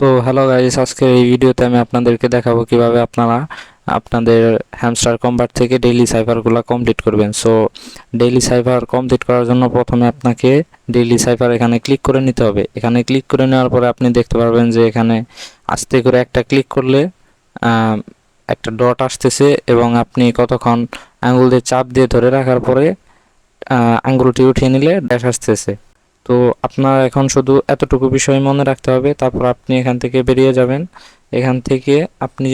তো hello guys, আজকে এই ভিডিওতে আমি আপনাদেরকে দেখাবো কিভাবে আপনারা আপনাদের হ্যামস্টার কম্বাট থেকে ডেইলি সাইফারগুলো কমপ্লিট করবেন। সো ডেইলি সাইফার কমপ্লিট করার জন্য প্রথমে আপনাকে ডেইলি সাইফার এখানে ক্লিক করে নিতে হবে। এখানে ক্লিক করে নেওয়ার পরে আপনি দেখতে পারবেন যে এখানে আস্তে করে একটা ক্লিক করলে একটা ডট আসতেছে এবং আপনি কতক্ষণ আঙ্গুল দিয়ে চাপ দিয়ে ধরে রাখার পরে আঙ্গুলটি উঠিয়ে নিলে ড্যাশ আসতেছে। তো আপনার এখন শুধু এতটুকু বিষয় মনে রাখতে হবে, তারপর আপনি এখান থেকে বেরিয়ে যাবেন। এখান থেকে আপনি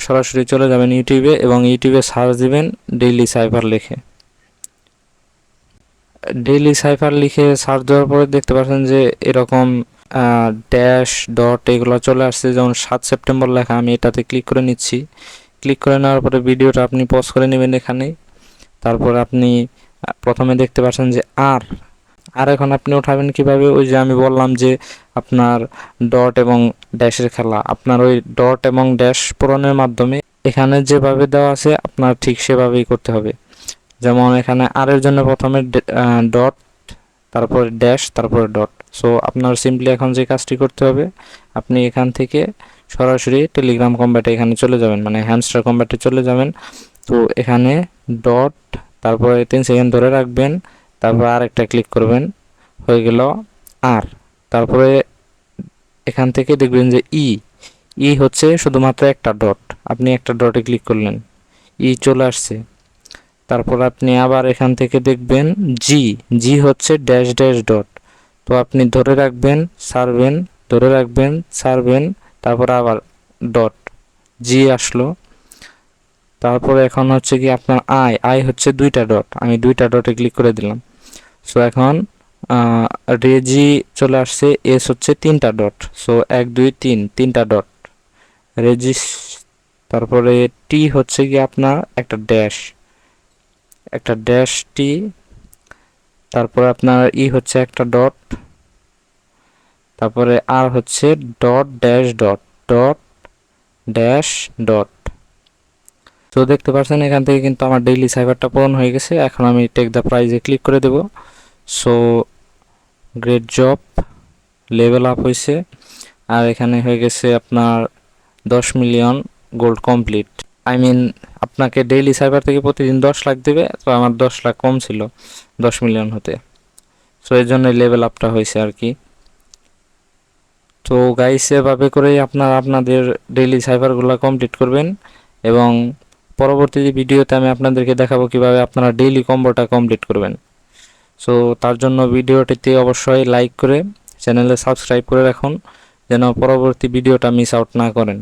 সরাসরি চলে যাবেন ইউটিউবে এবং ইউটিউবে সার্চ দিবেন ডেইলি সাইফার লিখে। ডেইলি সাইফার লিখে সার্চ দেওয়ার পরে দেখতে পাচ্ছেন যে এরকম ড্যাশ ডট এগুলো চলে আসছে, যেমন 7 সেপ্টেম্বর লেখা। আমি এটাতে ক্লিক করে নিচ্ছি। ক্লিক করে নেওয়ার পরে ভিডিওটা আপনি পজ করে নেবেন এখানে। তারপর আপনি প্রথমে দেখতে পাচ্ছেন যে আর এখন আপনি উঠাবেন কিভাবে? ওই যে আমি বললাম যে আপনার ডট এবং ড্যাশের খেলা, আপনার ওই ডট এবং ড্যাশ পূরণের মাধ্যমে এখানে যেভাবে দেওয়া আছে আপনার ঠিক সেভাবেই করতে হবে। যেমন এখানে আর এর জন্য প্রথমে ডট, তারপরে ড্যাশ, তারপরে ডট। সো আপনার সিম্পলি এখন যে কাজটি করতে হবে, আপনি এখান থেকে সরাসরি টেলিগ্রাম কম্ব্যাটে এখানে চলে যাবেন, মানে হ্যামস্টার কম্ব্যাটে চলে যাবেন। তো এখানে ডট, তারপরে 3 সেকেন্ড ধরে রাখবেন, তারপর আরেকটা ক্লিক করবেন, হয়ে গেল আর। তারপরে এখান থেকে দেখবেন যে ই হচ্ছে শুধুমাত্র একটা ডট, আপনি একটা ডটে ক্লিক করলেন, চলে আসছে। তারপর আপনি আবার এখান থেকে দেখবেন জি হচ্ছে ড্যাশ ড্যাশ ডট। তো আপনি ধরে রাখবেন, ছাড়বেন, ধরে রাখবেন, ছাড়বেন, তারপর আবার ডট, আসলো। তারপরে এখন হচ্ছে কি আপনার আই হচ্ছে 2টা ডট, আমি 2টা ডটে ক্লিক করে দিলাম। সো এখন রেজি চলে আসছে। এস হচ্ছে 3টা ডট, সো 1 2 3 3টা ডট রেজিস। তারপরে টি হচ্ছে কি আপনার একটা ড্যাশ টি। তারপরে আপনার হচ্ছে একটা ডট, তারপরে আর হচ্ছে dot dash dot, dot dash dot. তো দেখতে পাচ্ছেন এখান থেকে কিন্তু আমার ডেইলি সাইফারটা পূরণ হয়ে গেছে। এখন আমি টেক দ্য প্রাইজে ক্লিক করে দেব। So great job, level up হয়েছে। আর এখানে হয়ে গেছে আপনার 10 মিলিয়ন গোল্ড কমপ্লিট। আপনাকে ডেইলি সাইবার থেকে প্রতিদিন 10 লাখ দেবে, তো আমার 10 লাখ কম ছিল 10 মিলিয়ন হতে। সো এর জন্য লেভেল আপটা হয়েছে আর কি। তো গাইস, এভাবে করেই আপনাদের ডেইলি সাইফারগুলো কমপ্লিট করবেন এবং পরবর্তী ভিডিওতে আমি আপনাদেরকে দেখাবো কিভাবে আপনারা ডেইলি কম্বোটা কমপ্লিট করবেন। সো তার জন্য ভিডিওটিতে অবশ্যই লাইক করে চ্যানেলে সাবস্ক্রাইব করে রাখুন, যেন পরবর্তী ভিডিওটা মিস আউট না করেন।